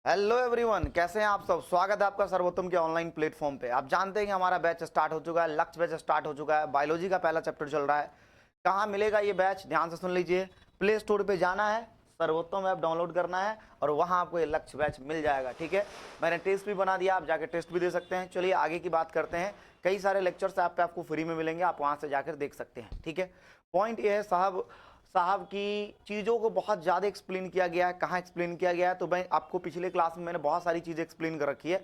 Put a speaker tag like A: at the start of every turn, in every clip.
A: Hello everyone, कैसे हैं आप सब। स्वागत है आपका सर्वोत्तम के ऑनलाइन प्लेटफॉर्म पे। आप जानते हैं कि हमारा बैच स्टार्ट हो चुका है, लक्ष्य बैच स्टार्ट हो चुका है। बायोलॉजी का पहला चैप्टर चल रहा है। कहाँ मिलेगा ये बैच, ध्यान से सुन लीजिए। प्ले स्टोर पे जाना है, सर्वोत्तम ऐप डाउनलोड करना है और वहाँ आपको ये लक्ष्य बैच मिल जाएगा। ठीक है, मैंने टेस्ट भी बना दिया, आप जाके टेस्ट भी दे सकते हैं। चलिए आगे की बात करते हैं। कई सारे लेक्चर्स ऐप पे आपको फ्री में मिलेंगे, आप वहाँ से जाकर देख सकते हैं। ठीक है, पॉइंट ये है साहब की चीज़ों को बहुत ज़्यादा एक्सप्लेन किया गया है। कहाँ एक्सप्लेन किया गया है, तो मैं आपको पिछले क्लास में मैंने बहुत सारी चीज़ें एक्सप्लेन कर रखी है।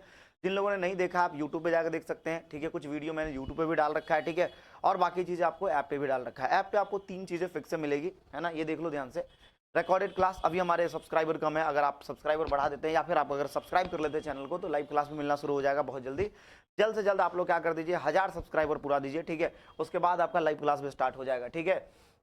A: जिन लोगों ने नहीं देखा आप यूट्यूब पे जाकर देख सकते हैं। ठीक है, कुछ वीडियो मैंने यूट्यूब पे भी डाल रखा है। ठीक है, और बाकी चीज़ें आपको ऐप पे भी डाल रखा है। ऐप पे आपको 3 चीज़ें फिक्स से मिलेगी, है ना। ये देख लो ध्यान से। रिकॉर्डेड क्लास, अभी हमारे सब्सक्राइबर कम है, अगर आप सब्सक्राइबर बढ़ा देते हैं या फिर आप अगर सब्सक्राइब कर लेते हैं चैनल को, तो लाइव क्लास भी मिलना शुरू हो जाएगा बहुत जल्दी। जल्द से जल्द आप लोग क्या कर दीजिए, 1000 सब्सक्राइबर पूरा दीजिए। ठीक है, उसके बाद आपका लाइव क्लास भी स्टार्ट हो जाएगा। ठीक है,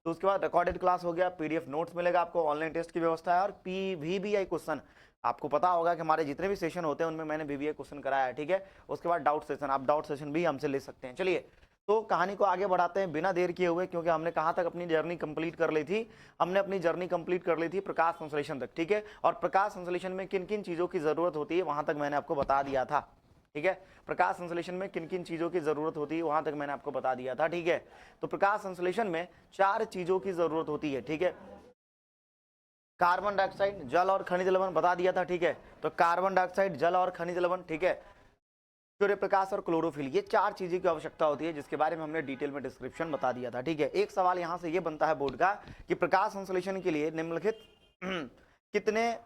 A: तो उसके बाद रिकॉर्डेड क्लास हो गया, पीडीएफ नोट्स मिलेगा आपको, ऑनलाइन टेस्ट की व्यवस्था है और वीवीआई क्वेश्चन। आपको पता होगा कि हमारे जितने भी सेशन होते हैं उनमें मैंने वीवीआई क्वेश्चन कराया है। ठीक है, उसके बाद डाउट सेशन, आप डाउट सेशन भी हमसे ले सकते हैं। चलिए तो कहानी को आगे बढ़ाते हैं बिना देर किए हुए, क्योंकि हमने कहाँ तक अपनी जर्नी कंप्लीट कर ली थी। हमने अपनी जर्नी कंप्लीट कर ली थी प्रकाश संश्लेषण तक। ठीक है, और प्रकाश संश्लेषण में किन किन चीज़ों की ज़रूरत होती है वहाँ तक मैंने आपको बता दिया था। ठीक है, प्रकाश संश्लेषण में किन किन चीज़ों की ज़रूरत होती है वहाँ तक मैंने आपको बता दिया था। ठीक है, तो प्रकाश संश्लेषण में 4 चीज़ों की ज़रूरत होती है। ठीक है, कार्बन डाइऑक्साइड, जल और खनिज लवण बता दिया था। ठीक है, तो कार्बन डाइऑक्साइड, जल और खनिज लवण, ठीक है, सूर्य प्रकाश और क्लोरोफिल, ये 4 चीज़ों की आवश्यकता होती है, जिसके बारे में हमने डिटेल में डिस्क्रिप्शन बता दिया था। ठीक है, एक सवाल यहाँ से ये बनता है बोर्ड का कि प्रकाश संश्लेषण के लिए निम्नलिखित कितने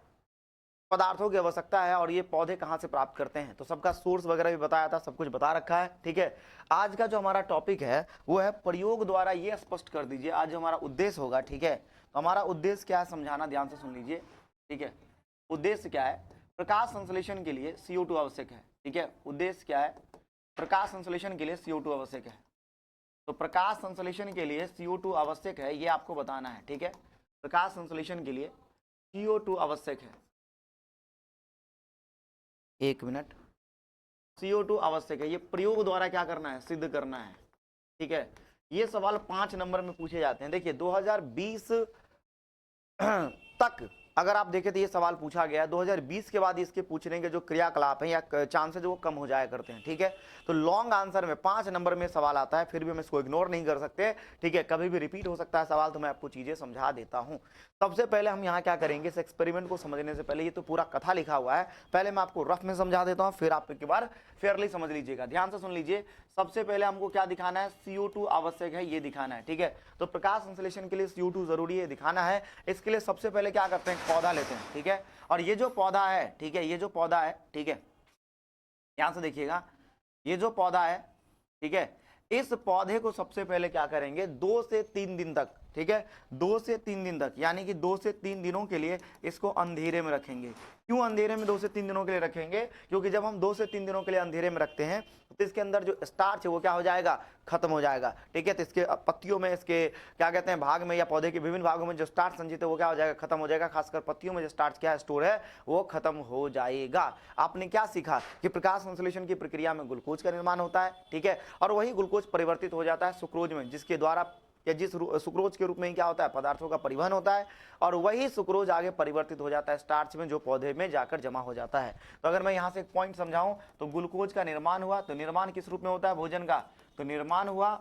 A: पदार्थों की आवश्यकता है और ये पौधे कहाँ से प्राप्त करते हैं। तो सबका सोर्स वगैरह भी बताया था, सब कुछ बता रखा है। ठीक है, आज का जो हमारा टॉपिक है वो है प्रयोग द्वारा ये स्पष्ट कर दीजिए। आज जो हमारा उद्देश्य होगा, ठीक है, तो हमारा उद्देश्य क्या है समझाना, ध्यान से सुन लीजिए। ठीक है, उद्देश्य क्या है, प्रकाश संश्लेषण के लिए CO2 आवश्यक है। ठीक है, उद्देश्य क्या है, प्रकाश संश्लेषण के लिए CO2 आवश्यक है। तो प्रकाश संश्लेषण के लिए CO2 आवश्यक है, ये आपको बताना है। ठीक है, प्रकाश संश्लेषण के लिए CO2 आवश्यक है। एक मिनट, CO2 आवश्यक है, ये प्रयोग द्वारा क्या करना है, सिद्ध करना है। ठीक है, ये सवाल 5 नंबर में पूछे जाते हैं। देखिए 2020 तक अगर आप देखें तो ये सवाल पूछा गया है। 2020 के बाद इसके पूछने के जो क्रियाकलाप हैं या चांसेस वो कम हो जाया करते हैं। ठीक है, तो लॉन्ग आंसर में 5 नंबर में सवाल आता है, फिर भी हम इसको इग्नोर नहीं कर सकते। ठीक है, कभी भी रिपीट हो सकता है सवाल, तो मैं आपको चीजें समझा देता हूं। सबसे पहले हम यहाँ क्या करेंगे, इस एक्सपेरिमेंट को समझने से पहले, ये तो पूरा कथा लिखा हुआ है, पहले मैं आपको रफ में समझा देता हूँ, फिर आप एक बार फेयरली समझ लीजिएगा। ध्यान से सुन लीजिए। सबसे पहले हमको क्या दिखाना है, CO2 आवश्यक है, ये दिखाना है। ठीक है, तो प्रकाश संश्लेषण के लिए CO2 जरूरी है, दिखाना है। इसके लिए सबसे पहले क्या करते हैं, पौधा लेते हैं। ठीक है, और ये जो पौधा है, ठीक है, ये जो पौधा है, ठीक है, ध्यान से देखिएगा, ये जो पौधा है, ठीक है, इस पौधे को सबसे पहले क्या करेंगे, 2 से 3 दिन तक, ठीक है, 2 से 3 दिन तक, यानी कि 2 से 3 दिनों के लिए इसको अंधेरे में रखेंगे। क्यों अंधेरे में 2 से 3 दिनों के लिए रखेंगे, क्योंकि जब हम 2 से 3 दिनों के लिए अंधेरे में रखते हैं तो इसके अंदर जो स्टार्च है वो क्या हो जाएगा, खत्म हो जाएगा। ठीक है, तो इसके पत्तियों में, इसके क्या कहते हैं भाग में या पौधे के विभिन्न भागों में जो स्टार्च संचित है वो क्या हो जाएगा, खत्म हो जाएगा। खासकर पत्तियों में जो स्टार्च क्या स्टोर है वो खत्म हो जाएगा। आपने क्या सीखा कि प्रकाश संश्लेषण की प्रक्रिया में ग्लूकोज का निर्माण होता है। ठीक है, और वही ग्लूकोज परिवर्तित हो जाता है सुक्रोज में, जिसके द्वारा या जिस सुक्रोज के रूप में ही क्या होता है, पदार्थों का परिवहन होता है, और वही सुक्रोज आगे परिवर्तित हो जाता है स्टार्च में, जो पौधे में जाकर जमा हो जाता है। तो अगर मैं यहाँ से एक पॉइंट समझाऊं, तो ग्लूकोज का निर्माण हुआ, तो निर्माण किस रूप में होता है, भोजन का, तो निर्माण हुआ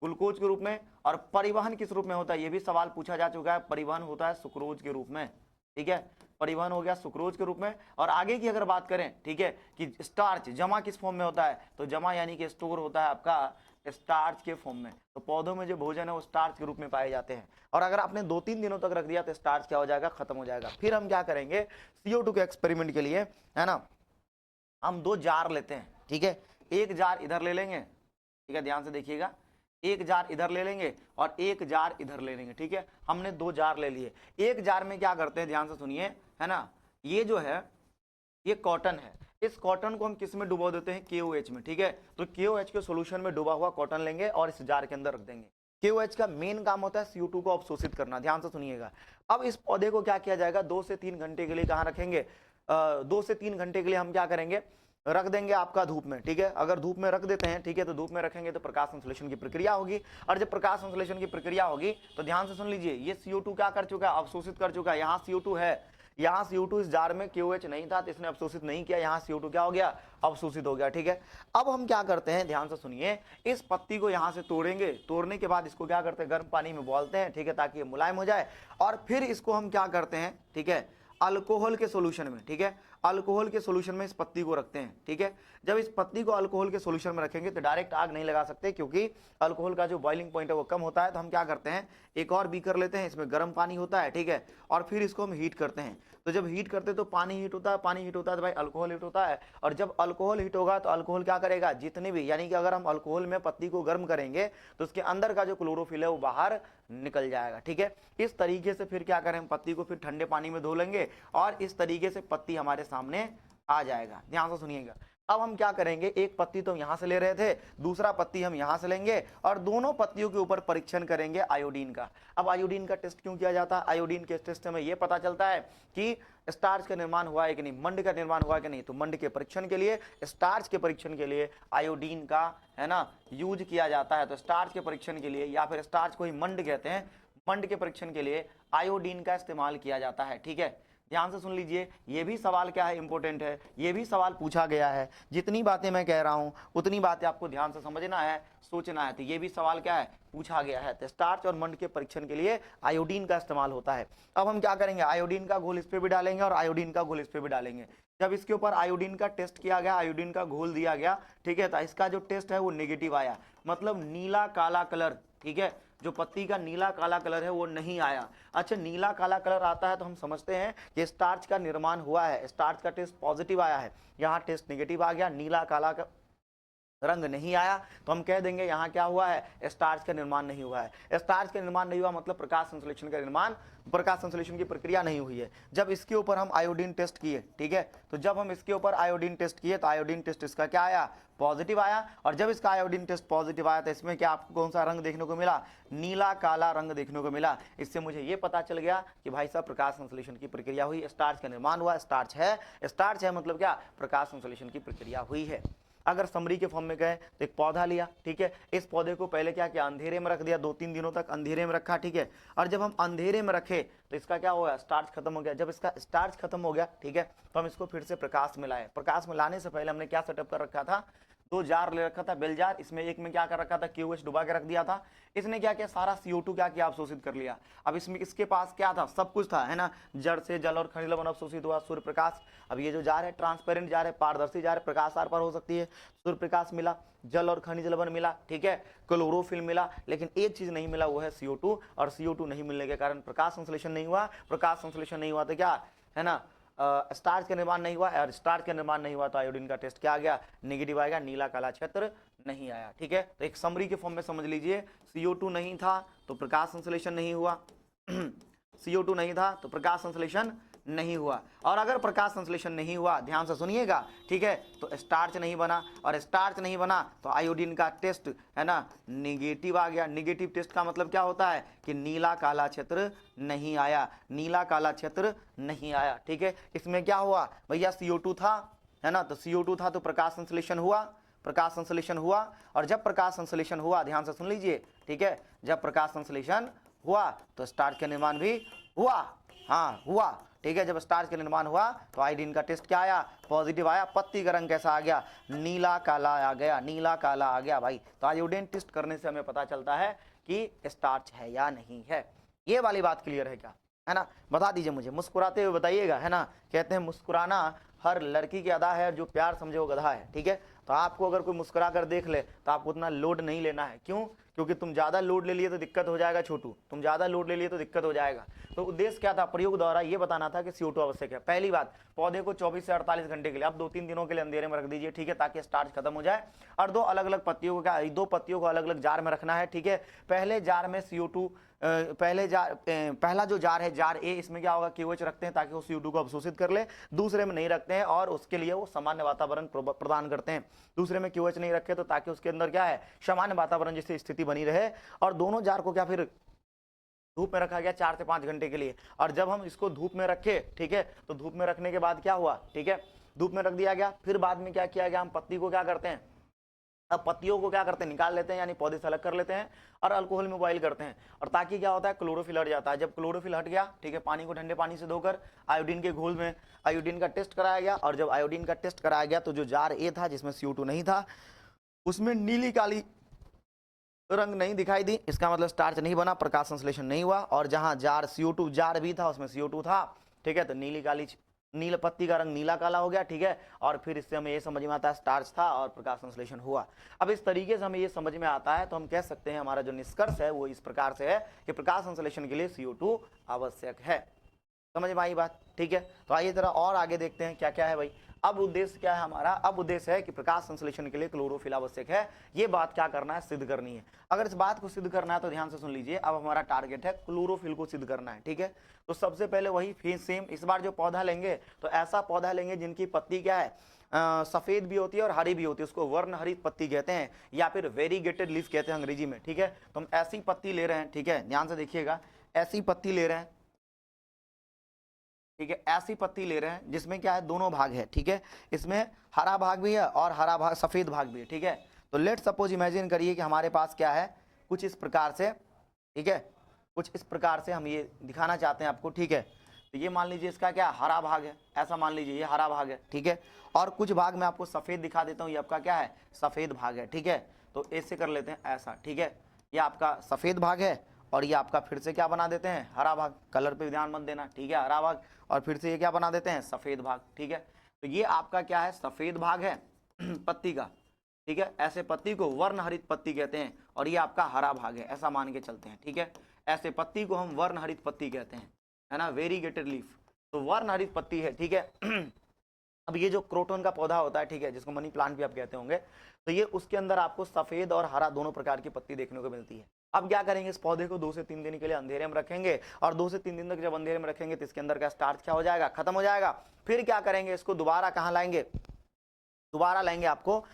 A: ग्लूकोज के रूप में, और परिवहन किस रूप में होता है, ये भी सवाल पूछा जा चुका है, परिवहन होता है सुक्रोज के रूप में। ठीक है, परिवहन हो गया सुक्रोज के रूप में। और आगे की अगर बात करें, ठीक है, कि स्टार्च जमा किस फॉर्म में होता है, तो जमा यानी कि स्टोर होता है आपका स्टार्च के फॉर्म में। तो पौधों में जो भोजन है वो स्टार्च के रूप में पाए जाते हैं, और अगर आपने 2-3 दिनों तक रख दिया तो स्टार्च क्या हो जाएगा, खत्म हो जाएगा। फिर हम क्या करेंगे, CO2 के एक्सपेरिमेंट के लिए, है ना, हम 2 जार लेते हैं। ठीक है, एक जार इधर ले लेंगे, ठीक है, ध्यान से देखिएगा, एक जार इधर ले लेंगे और एक जार इधर ले लेंगे। ठीक है, हमने 2 जार ले लिए। एक जार में क्या करते हैं, ध्यान से सुनिए, है ना, ये जो है ये कॉटन है, इस कॉटन को हम किस में डुबो देते हैं, KOH में। ठीक है, तो KOH के सॉल्यूशन में डूबा हुआ कॉटन लेंगे और इस जार के अंदर रख देंगे। KOH का मेन काम होता है CO2 को अवशोषित करना, ध्यान से सुनिएगा। अब इस पौधे को क्या किया जाएगा, 2 से 3 घंटे के लिए कहाँ रखेंगे, 2 से 3 घंटे के लिए हम क्या करेंगे, रख देंगे आपका धूप में। ठीक है, अगर धूप में रख देते हैं, ठीक है, तो धूप में रखेंगे तो प्रकाश संश्लेषण की प्रक्रिया होगी, और जब प्रकाश संश्लेषण की प्रक्रिया होगी तो ध्यान से सुन लीजिए, ये CO2 क्या कर चुका है, अवशोषित कर चुका है। यहाँ CO2 है, यहाँ CO2 इस जार में KOH नहीं था तो इसने अवशोषित नहीं किया, यहाँ CO2 क्या हो गया, अवशोषित हो गया। ठीक है, अब हम क्या करते हैं, ध्यान से सुनिए, इस पत्ती को यहाँ से तोड़ेंगे, तोड़ने के बाद इसको क्या करते हैं, गर्म पानी में बोलते हैं। ठीक है, ताकि ये मुलायम हो जाए, और फिर इसको हम क्या करते हैं, ठीक है, अल्कोहल के सॉल्यूशन में, ठीक है, अल्कोहल के सॉल्यूशन में इस पत्ती को रखते हैं। ठीक है, जब इस पत्ती को अल्कोहल के सॉल्यूशन में रखेंगे तो डायरेक्ट आग नहीं लगा सकते, क्योंकि अल्कोहल का जो बॉइलिंग पॉइंट है वो कम होता है। तो हम क्या करते हैं, एक और बीकर लेते हैं, इसमें गर्म पानी होता है। ठीक है, और फिर इसको हम हीट करते हैं। तो जब हीट करते हैं तो पानी हीट होता है, पानी हीट होता है तो भाई अल्कोहल हीट होता है, और जब अल्कोहल हीट होगा तो अल्कोहल क्या करेगा, जितने भी, यानी कि अगर हम अल्कोहल में पत्ती को गर्म करेंगे तो उसके अंदर का जो क्लोरोफिल है वो बाहर निकल जाएगा। ठीक है, इस तरीके से फिर क्या करें, हम पत्ती को फिर ठंडे पानी में धो लेंगे और इस तरीके से पत्ती हमारे सामने आ जाएगा। ध्यान से सुनिएगा, अब हम क्या करेंगे, एक पत्ती तो हम यहां से ले रहे थे, दूसरा पत्ती हम यहां से लेंगे और दोनों पत्तियों के ऊपर परीक्षण करेंगे आयोडीन का। अब आयोडीन का टेस्ट क्यों किया जाता है, आयोडीन के टेस्ट से हमें यह पता चलता है कि स्टार्च का निर्माण हुआ है कि नहीं, मंड का निर्माण हुआ है कि नहीं। तो मंड के परीक्षण के लिए, स्टार्च के परीक्षण के लिए आयोडीन का, है ना, यूज किया जाता है। तो स्टार्च के परीक्षण के लिए, या फिर स्टार्च को ही मंड कहते हैं, मंड के परीक्षण के लिए आयोडीन का इस्तेमाल किया जाता है। ठीक है, ध्यान से सुन लीजिए, ये भी सवाल क्या है, इंपॉर्टेंट है, ये भी सवाल पूछा गया है। जितनी बातें मैं कह रहा हूं उतनी बातें आपको ध्यान से समझना है, सोचना है। तो ये भी सवाल क्या है, पूछा गया है। तो स्टार्च और मंड के परीक्षण के लिए आयोडीन का इस्तेमाल होता है। अब हम क्या करेंगे, आयोडीन का घोल इस पे भी डालेंगे और आयोडीन का घोल इस पे भी डालेंगे। जब इसके ऊपर आयोडीन का टेस्ट किया गया, आयोडीन का घोल दिया गया, ठीक है, तो इसका जो टेस्ट है वो नेगेटिव आया, मतलब नीला काला कलर। ठीक है, जो पत्ती का नीला काला कलर है वो नहीं आया। अच्छा, नीला काला कलर आता है तो हम समझते हैं कि स्टार्च का निर्माण हुआ है, स्टार्च का टेस्ट पॉजिटिव आया है। यहाँ टेस्ट नेगेटिव आ गया, नीला काला का रंग नहीं आया, तो हम कह देंगे यहाँ क्या हुआ है, स्टार्च का निर्माण नहीं हुआ है। स्टार्च का निर्माण नहीं हुआ मतलब प्रकाश संश्लेषण का निर्माण, प्रकाश संश्लेषण की प्रक्रिया नहीं हुई है। जब इसके ऊपर हम आयोडीन टेस्ट किए, ठीक है, तो जब हम इसके ऊपर आयोडीन टेस्ट किए तो आयोडीन टेस्ट इसका क्या आया, पॉजिटिव आया। और जब इसका आयोडीन टेस्ट पॉजिटिव आया तो इसमें क्या आपको कौन सा रंग देखने को मिला, नीला काला रंग देखने को मिला। इससे मुझे ये पता चल गया कि भाई साहब प्रकाश संश्लेषण की प्रक्रिया हुई, स्टार्च का निर्माण हुआ, स्टार्च है मतलब क्या, प्रकाश संश्लेषण की प्रक्रिया हुई है। अगर समरी के फॉर्म में गए तो एक पौधा लिया, ठीक है, इस पौधे को पहले क्या किया, अंधेरे में रख दिया, 2-3 दिनों तक अंधेरे में रखा। ठीक है, और जब हम अंधेरे में रखे तो इसका क्या हो गया, स्टार्च खत्म हो गया। जब इसका स्टार्च खत्म हो गया, ठीक है, तो हम इसको फिर से प्रकाश में लाए। प्रकाश में लाने से पहले हमने क्या सेटअप कर रखा था, 2 जार ले रखा था, बेल जार। इसमें एक में क्या कर रखा था, KOH डुबा के रख दिया था। इसने क्या किया, सारा CO2 क्या किया, अवशोषित कर लिया। अब इसमें इसके पास क्या था, सब कुछ था, है ना, जड़ से जल और खनिज लवण अवशोषित हुआ, सूर्य प्रकाश। अब ये जो जार है ट्रांसपेरेंट जार है, पारदर्शी जार है, प्रकाश आर पार हो सकती है। सूर्य प्रकाश मिला, जल और खनिज लवण मिला, ठीक है, क्लोरोफिल मिला, लेकिन एक चीज नहीं मिला, वो है CO2। और CO2 नहीं मिलने के कारण प्रकाश संश्लेषण नहीं हुआ। प्रकाश संश्लेषण नहीं हुआ तो क्या है ना, स्टार्च का निर्माण नहीं हुआ, और स्टार्च का निर्माण नहीं हुआ तो आयोडीन का टेस्ट क्या आ गया, नेगेटिव आएगा, नीला काला क्षेत्र नहीं आया। ठीक है, तो एक समरी के फॉर्म में समझ लीजिए, CO2 नहीं था तो प्रकाश संश्लेषण नहीं हुआ CO2 नहीं था तो प्रकाश संश्लेषण नहीं हुआ। और अगर प्रकाश संश्लेषण नहीं हुआ, ध्यान से सुनिएगा, ठीक है, तो स्टार्च नहीं बना, और स्टार्च नहीं बना तो आयोडीन का टेस्ट, है ना, नेगेटिव आ गया। नेगेटिव टेस्ट का मतलब क्या होता है कि नीला काला क्षेत्र नहीं आया, नीला काला क्षेत्र नहीं आया। ठीक है, इसमें क्या हुआ भैया, CO2 था, है ना, तो CO2 था तो प्रकाश संश्लेषण हुआ, प्रकाश संश्लेषण हुआ। और जब प्रकाश संश्लेषण हुआ, ध्यान से सुन लीजिए, ठीक है, जब प्रकाश संश्लेषण हुआ तो स्टार्च का निर्माण भी हुआ, हाँ हुआ। ठीक है, जब स्टार्च का निर्माण हुआ तो आयोडीन का टेस्ट क्या आया, पॉजिटिव आया। पत्ती का रंग कैसा आ गया, नीला काला आ गया, नीला काला आ गया भाई। तो आयोडीन टेस्ट करने से हमें पता चलता है कि स्टार्च है या नहीं है। ये वाली बात क्लियर है क्या, है ना, बता दीजिए मुझे, मुस्कुराते हुए बताइएगा, है ना। कहते हैं मुस्कुराना हर लड़की की अदा है, जो प्यार समझे वो गधा है। ठीक है, तो आपको अगर कोई मुस्कुरा कर देख ले तो आपको उतना लोड नहीं लेना है। क्यों, क्योंकि तुम ज्यादा लोड ले लिए तो दिक्कत हो जाएगा छोटू, तुम ज्यादा लोड ले लिए तो दिक्कत हो जाएगा। तो उद्देश्य क्या था, प्रयोग द्वारा ये बताना था कि CO2 आवश्यक है। पहली बात, पौधे को 24 से 48 घंटे के लिए, आप 2-3 दिनों के लिए अंधेरे में रख दीजिए, ठीक है, ताकि स्टार्च खत्म हो जाए। और 2 अलग अलग पत्तियों को क्या, 2 पत्तियों को अलग अलग जार में रखना है। ठीक है, पहले जार में CO2, पहला जो जार है, जार A, इसमें क्या होगा, KOH रखते हैं ताकि वो CO2 को अवशोषित कर ले। दूसरे में नहीं रखते हैं और उसके लिए वो सामान्य वातावरण प्रदान करते हैं। दूसरे में KOH नहीं रखे तो ताकि उसके अंदर क्या है, सामान्य वातावरण जैसी स्थिति बनी रहे। और दोनों जार को क्या फिर धूप में रखा गया 4 से 5 घंटे के लिए। और जब हम इसको धूप में रखे, ठीक है, तो धूप में रखने के बाद क्या हुआ, ठीक है, धूप में रख दिया गया। फिर बाद में क्या किया गया, हम पत्ती को क्या करते हैं, अब पत्तियों को क्या करते हैं, निकाल लेते हैं, यानी पौधे से अलग कर लेते हैं और अल्कोहल में बॉइल करते हैं, और ताकि क्या होता है, क्लोरोफिल हट जाता है। जब क्लोरोफिल हट गया, ठीक है, पानी को ठंडे पानी से धोकर आयोडीन के घोल में आयोडीन का टेस्ट कराया गया, और जब आयोडीन का टेस्ट कराया गया तो जो जार ए था जिसमें CO2 नहीं था, उसमें नीली काली रंग नहीं दिखाई दी, इसका मतलब स्टार्च नहीं बना, प्रकाश संश्लेषण नहीं हुआ। और जहां जार CO2 जार भी था उसमें CO2 था, ठीक है, तो नीली काली नील पत्ती का रंग नीला काला हो गया, ठीक है। और फिर इससे हमें ये समझ में आता है स्टार्च था और प्रकाश संश्लेषण हुआ। अब इस तरीके से हमें ये समझ में आता है तो हम कह सकते हैं हमारा जो निष्कर्ष है वो इस प्रकार से है कि प्रकाश संश्लेषण के लिए CO2 आवश्यक है। समझ में आई बात, ठीक है। तो आइए जरा और आगे देखते हैं क्या क्या है भाई। अब उद्देश्य क्या है हमारा, अब उद्देश्य है कि प्रकाश संश्लेषण के लिए क्लोरोफिल आवश्यक है। ये बात क्या करना है, सिद्ध करनी है। अगर इस बात को सिद्ध करना है तो ध्यान से सुन लीजिए। अब हमारा टारगेट है क्लोरोफिल को सिद्ध करना है, ठीक है। तो सबसे पहले वही फिर सेम, इस बार जो पौधा लेंगे तो ऐसा पौधा लेंगे जिनकी पत्ती क्या है, सफेद भी होती है और हरी भी होती है, उसको वर्ण हरित पत्ती कहते हैं या फिर वेरीगेटेड लीफ कहते हैं अंग्रेजी में, ठीक है। तो हम ऐसी पत्ती ले रहे हैं, ठीक है, ध्यान से देखिएगा, ऐसी पत्ती ले रहे हैं, ठीक है, ऐसी पत्ती ले रहे हैं जिसमें क्या है, दोनों भाग है, ठीक है, इसमें हरा भाग भी है और हरा भाग सफेद भाग भी है, ठीक है। तो लेट सपोज इमेजिन करिए कि हमारे पास क्या है, कुछ इस प्रकार से, ठीक है, कुछ इस प्रकार से हम ये दिखाना चाहते हैं आपको, ठीक है। तो ये मान लीजिए इसका क्या हरा भाग है, ऐसा मान लीजिए ये हरा भाग है, ठीक है, और कुछ भाग मैं आपको सफेद दिखा देता हूँ, ये आपका क्या है, सफेद भाग है, ठीक है। तो ऐसे कर लेते हैं ऐसा, ठीक है, ये आपका सफेद भाग है और ये आपका फिर से क्या बना देते हैं, हरा भाग, कलर पे ध्यान मत देना, ठीक है, हरा भाग, और फिर से ये क्या बना देते हैं, सफेद भाग, ठीक है। तो ये आपका क्या है, सफेद भाग है पत्ती का, ठीक है, ऐसे पत्ती को वर्ण हरित पत्ती कहते हैं, और ये आपका हरा भाग है, ऐसा मान के चलते हैं, ठीक है। ऐसे पत्ती को हम वर्ण हरित पत्ती कहते हैं, है ना, वेरीगेटेड लीफ, तो वर्ण हरित पत्ती है, ठीक है। अब ये जो क्रोटन का पौधा होता है, ठीक है, जिसको मनी प्लांट भी आप कहते होंगे, तो ये उसके अंदर आपको सफेद और हरा दोनों प्रकार की पत्ती देखने को मिलती है। अब क्या करेंगे, इस पौधे को 2 से 3 दिन के लिए अंधेरे में रखेंगे, और 2 से 3 दिन तक जब अंधेरे में रखेंगे तो इसके अंदर का स्टार्च क्या हो जाएगा, खत्म हो जाएगा। फिर क्या करेंगे, इसको दोबारा कहाँ लाएंगे, दोबारा लाएंगे आपको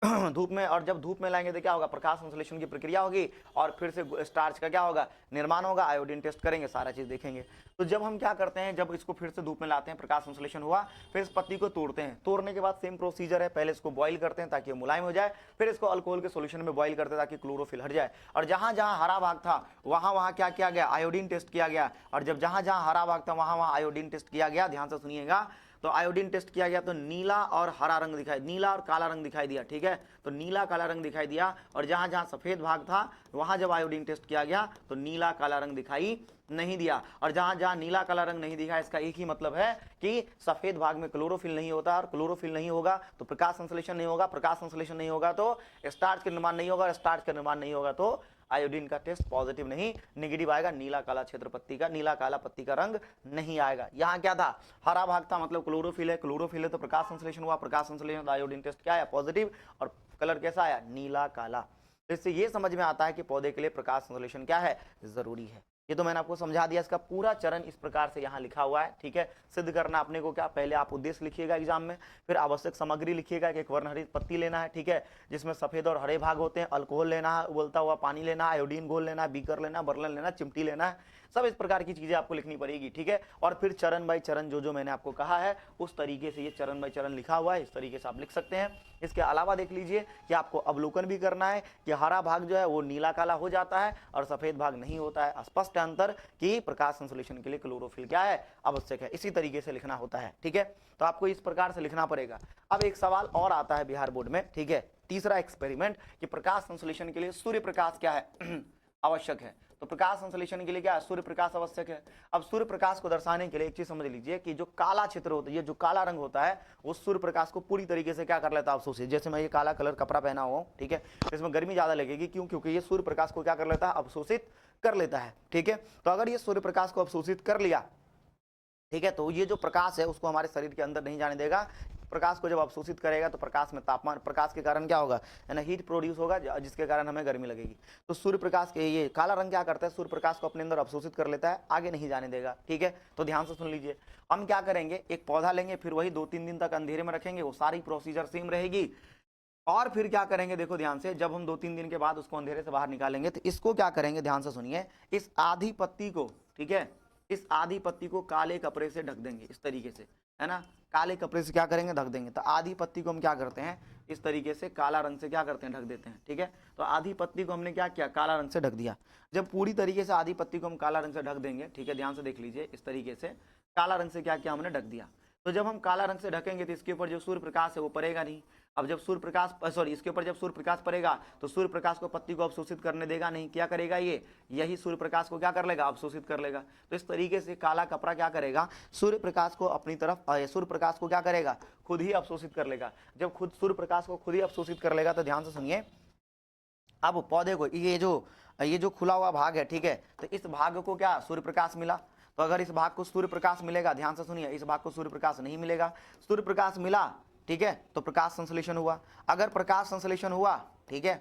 A: धूप में, और जब धूप में लाएंगे तो क्या होगा, प्रकाश संश्लेषण की प्रक्रिया होगी और फिर से स्टार्च का क्या होगा, निर्माण होगा, आयोडीन टेस्ट करेंगे, सारा चीज देखेंगे। तो जब हम क्या करते हैं, जब इसको फिर से धूप में लाते हैं, प्रकाश संश्लेषण हुआ, फिर इस पत्ती को तोड़ते हैं, तोड़ने के बाद सेम प्रोसीजर है, पहले इसको बॉईल करते हैं ताकि मुलायम हो जाए, फिर इसको अल्कोहल के सोल्यूशन में बॉईल करते हैं ताकि क्लोरोफिल हट जाए, और जहां जहां हरा भाग था वहां वहां क्या किया गया, आयोडीन टेस्ट किया गया, और जब जहां जहां हरा भाग था वहां वहां आयोडीन टेस्ट किया गया, ध्यान से सुनिएगा। तो आयोडीन टेस्ट किया गया तो नीला और हरा रंग दिखाई, नीला और काला रंग दिखाई दिया, ठीक है, तो नीला काला रंग दिखाई दिया, और जहां जहां सफेद भाग था वहां जब आयोडीन टेस्ट किया गया तो नीला काला रंग दिखाई नहीं दिया, और जहां जहां नीला काला रंग नहीं दिखा, इसका एक ही मतलब है कि सफेद भाग में क्लोरोफिल नहीं होता, और क्लोरोफिल नहीं होगा तो प्रकाश संश्लेषण नहीं होगा, प्रकाश संश्लेषण नहीं होगा तो स्टार्च का निर्माण नहीं होगा, और स्टार्च का निर्माण नहीं होगा तो आयोडीन का टेस्ट पॉजिटिव नहीं नेगेटिव आएगा, नीला काला क्षेत्र पत्ती का, नीला काला पत्ती का रंग नहीं आएगा। यहाँ क्या था, हरा भाग था, मतलब क्लोरोफिल है, क्लोरोफिल है तो प्रकाश संश्लेषण हुआ, प्रकाश संश्लेषण तो आयोडीन टेस्ट क्या आया, पॉजिटिव, और कलर कैसा आया, नीला काला। तो इससे ये समझ में आता है कि पौधे के लिए प्रकाश संश्लेषण क्या है, जरूरी है। ये तो मैंने आपको समझा दिया, इसका पूरा चरण इस प्रकार से यहाँ लिखा हुआ है, ठीक है। सिद्ध करना अपने को क्या, पहले आप उद्देश्य लिखिएगा एग्जाम में, फिर आवश्यक सामग्री लिखिएगा कि एक वर्णहरित पत्ती लेना है, ठीक है, जिसमें सफेद और हरे भाग होते हैं, अल्कोहल लेना है, उबलता हुआ पानी लेना है, आयोडीन घोल लेना है, बीकर लेना है, बर्लन लेना है, चिमटी लेना है, सब इस प्रकार की चीजें आपको लिखनी पड़ेगी, ठीक है। और फिर चरण बाय चरण जो जो मैंने आपको कहा है उस तरीके से ये चरण बाय चरण लिखा हुआ है, इस तरीके से आप लिख सकते हैं। इसके अलावा देख लीजिए कि आपको अवलोकन भी करना है कि हरा भाग जो है वो नीला काला हो जाता है और सफेद भाग नहीं होता है, स्पष्ट अंतर कि प्रकाश संश्लेषण के लिए क्लोरोफिल क्या है, आवश्यक है, इसी तरीके से लिखना होता है, ठीक है। तो आपको इस प्रकार से लिखना पड़ेगा। अब एक सवाल और आता है बिहार बोर्ड में, ठीक है, तीसरा एक्सपेरिमेंट कि प्रकाश संश्लेषण के लिए सूर्य प्रकाश क्या है आवश्यक है। तो प्रकाश संश्लेषण के लिए क्या है, सूर्य प्रकाश आवश्यक है। अब सूर्य प्रकाश को दर्शाने के लिए एक चीज समझ लीजिए कि जो काला क्षेत्र होता है, ये जो काला रंग होता है वो सूर्य प्रकाश को पूरी तरीके से क्या कर लेता है, अवशोषित। जैसे मैं ये काला कलर कपड़ा पहना हुआ हूँ, ठीक है, तो इसमें गर्मी ज्यादा लगेगी, क्यों, क्योंकि ये सूर्य प्रकाश को क्या कर लेता है, अवशोषित कर लेता है, ठीक है। तो अगर ये सूर्य प्रकाश को अवशोषित कर लिया, ठीक है, तो ये जो प्रकाश है उसको हमारे शरीर के अंदर नहीं जाने देगा। प्रकाश को जब अवशोषित करेगा तो प्रकाश में तापमान, प्रकाश के कारण क्या होगा, है ना, हीट प्रोड्यूस होगा, जिसके कारण हमें गर्मी लगेगी। तो सूर्य प्रकाश के ये काला रंग क्या करता है, सूर्य प्रकाश को अपने अंदर अवशोषित कर लेता है, आगे नहीं जाने देगा, ठीक है। तो ध्यान से सुन लीजिए, हम क्या करेंगे, एक पौधा लेंगे, फिर वही 2-3 दिन तक अंधेरे में रखेंगे, वो सारी प्रोसीजर सेम रहेगी। और फिर क्या करेंगे, देखो ध्यान से, जब हम 2-3 दिन के बाद उसको अंधेरे से बाहर निकालेंगे तो इसको क्या करेंगे, ध्यान से सुनिए, इस आधी पत्ती को, ठीक है, इस आधी पत्ती को काले कपड़े से ढक देंगे इस तरीके से, है ना, काले कपड़े से क्या करेंगे, ढक देंगे। तो आधी पत्ती को हम क्या करते हैं, इस तरीके से काला रंग से क्या करते हैं, ढक देते हैं। ठीक है, तो आधी पत्ती को हमने क्या किया, काला रंग से ढक दिया। जब पूरी तरीके से आधी पत्ती को हम काला रंग से ढक देंगे, ठीक है, ध्यान से देख लीजिए, इस तरीके से काला रंग से क्या किया हमने, ढक दिया। तो जब हम काला रंग से ढकेंगे तो इसके ऊपर जो सूर्य प्रकाश है वो पड़ेगा नहीं। अब जब सूर्य प्रकाश इसके ऊपर जब सूर्य प्रकाश पड़ेगा तो सूर्य प्रकाश को पत्ती को अवशोषित करने देगा नहीं। क्या करेगा ये, यही सूर्य प्रकाश को क्या कर लेगा, अवशोषित कर लेगा। तो इस तरीके से काला कपड़ा क्या करेगा, सूर्य प्रकाश को अपनी तरफ, सूर्य प्रकाश को क्या करेगा, खुद ही अवशोषित कर लेगा। जब खुद सूर्य प्रकाश को खुद ही अवशोषित कर लेगा तो ध्यान से सुनिए, अब पौधे को ये जो खुला हुआ भाग है, ठीक है, तो इस भाग को क्या सूर्य प्रकाश मिला। तो अगर इस भाग को सूर्य प्रकाश मिलेगा, ध्यान से सुनिए, इस भाग को सूर्य प्रकाश नहीं मिलेगा। सूर्य प्रकाश मिला, ठीक है, तो प्रकाश संश्लेषण हुआ। अगर प्रकाश संश्लेषण हुआ, ठीक है,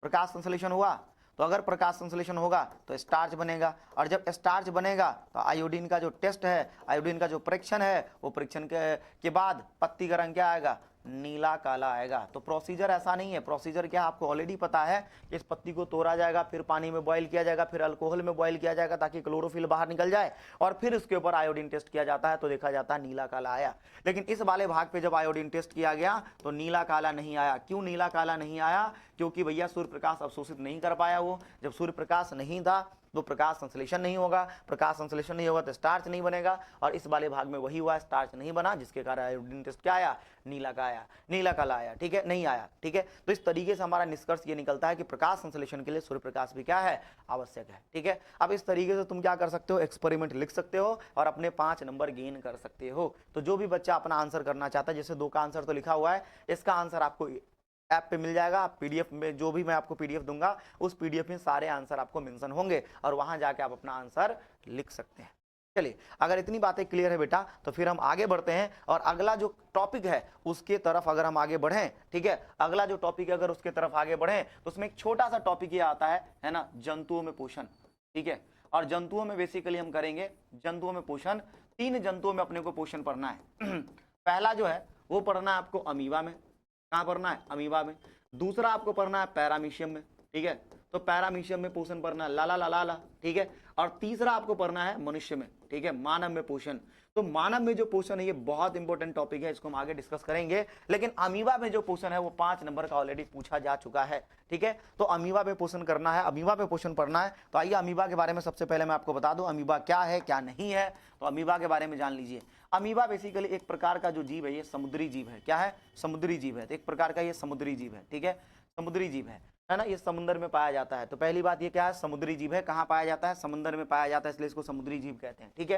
A: प्रकाश संश्लेषण हुआ, तो अगर प्रकाश संश्लेषण होगा तो स्टार्च बनेगा। और जब स्टार्च बनेगा तो आयोडीन का जो टेस्ट है, आयोडीन का जो परीक्षण है, वो परीक्षण के बाद पत्ती का रंग क्या आएगा, नीला काला आएगा। तो प्रोसीजर ऐसा नहीं है, प्रोसीजर क्या आपको ऑलरेडी पता है कि इस पत्ती को तोड़ा जाएगा, फिर पानी में बॉईल किया जाएगा, फिर अल्कोहल में बॉईल किया जाएगा ताकि क्लोरोफिल बाहर निकल जाए, और फिर उसके ऊपर आयोडीन टेस्ट किया जाता है तो देखा जाता है नीला काला आया। लेकिन इस वाले भाग पे जब आयोडीन टेस्ट किया गया तो नीला काला नहीं आया। क्यों नीला काला नहीं आया, क्योंकि भैया सूर्य प्रकाश अवशोषित नहीं कर पाया वो। जब सूर्य प्रकाश नहीं था तो प्रकाश संश्लेषण नहीं होगा, प्रकाश संश्लेषण नहीं होगा तो स्टार्च नहीं बनेगा, और इस वाले भाग में वही हुआ, स्टार्च नहीं बना, जिसके कारण आयोडीन टेस्ट क्या आया, नीला का आया, नीला काला आया, ठीक है, नहीं आया। ठीक है, तो इस तरीके से हमारा निष्कर्ष ये निकलता है कि प्रकाश संश्लेषण के लिए सूर्य प्रकाश भी क्या है, आवश्यक है। ठीक है, अब इस तरीके से तुम क्या कर सकते हो, एक्सपेरिमेंट लिख सकते हो और अपने 5 नंबर गेन कर सकते हो। तो जो भी बच्चा अपना आंसर करना चाहता है, जैसे 2 का आंसर तो लिखा हुआ है, इसका आंसर आपको ऐप पे मिल जाएगा। पीडीएफ में जो भी मैं आपको पीडीएफ दूंगा, उस पीडीएफ में सारे आंसर आपको मेंशन होंगे और वहां जाके आप अपना आंसर लिख सकते हैं। चलिए, अगर इतनी बातें क्लियर है बेटा, तो फिर हम आगे बढ़ते हैं और अगला जो टॉपिक है उसके तरफ अगर हम आगे बढ़ें, ठीक है, अगला जो टॉपिक है अगर उसके तरफ आगे बढ़ें तो उसमें एक छोटा सा टॉपिक ये आता है ना, जंतुओं में पोषण। ठीक है, और जंतुओं में बेसिकली हम करेंगे जंतुओं में पोषण। 3 जंतुओं में अपने को पोषण पढ़ना है। पहला जो है वो पढ़ना है आपको अमीबा में। कहां पढ़ना है, अमीबा में। दूसरा आपको पढ़ना है पैरामीशियम में। ठीक है, तो पैरामीशियम में पोषण पढ़ना है, लाला लाला ला, ठीक है। और तीसरा आपको पढ़ना है मनुष्य में, ठीक है, मानव में पोषण। तो मानव में जो पोषण है ये बहुत इंपॉर्टेंट टॉपिक है, इसको हम आगे डिस्कस करेंगे। लेकिन अमीबा में जो पोषण है वो 5 नंबर का ऑलरेडी पूछा जा चुका है। ठीक है, तो अमीबा में पोषण करना है, अमीबा में पोषण पढ़ना है। तो आइए अमीबा के बारे में सबसे पहले मैं आपको बता दूं अमीबा क्या है क्या नहीं है। तो अमीबा के बारे में जान लीजिए। अमीबा बेसिकली एक प्रकार का जो जीव है ये समुद्री जीव है। क्या है, समुद्री जीव है। तो एक प्रकार का ये समुद्री जीव है, ठीक है, समुद्री जीव है ना, ये समुद्र में पाया जाता है। तो पहली बात ये क्या है, समुद्री जीव है। कहाँ पाया जाता है, समुद्र में पाया जाता है, इसलिए इसको समुद्री जीव कहते हैं। ठीक है,